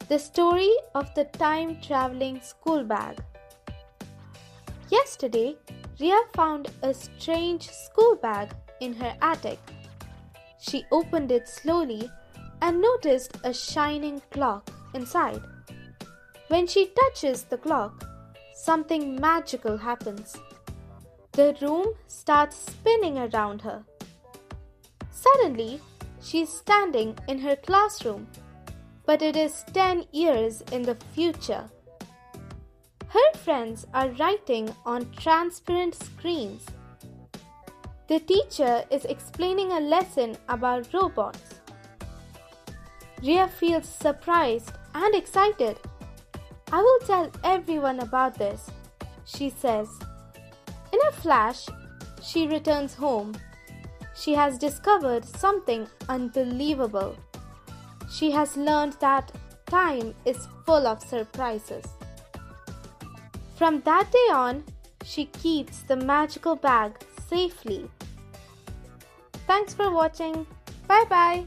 The story of the time-traveling school bag. Yesterday, Ria found a strange school bag in her attic. She opened it slowly and noticed a shining clock inside. When she touches the clock, something magical happens. The room starts spinning around her. Suddenly, she is standing in her classroom, but it is 10 years in the future. Her friends are writing on transparent screens. The teacher is explaining a lesson about robots. Ria feels surprised and excited. "I will tell everyone about this," she says. In a flash, she returns home. She has discovered something unbelievable. She has learned that time is full of surprises. From that day on, she keeps the magical bag safely. Thanks for watching. Bye bye.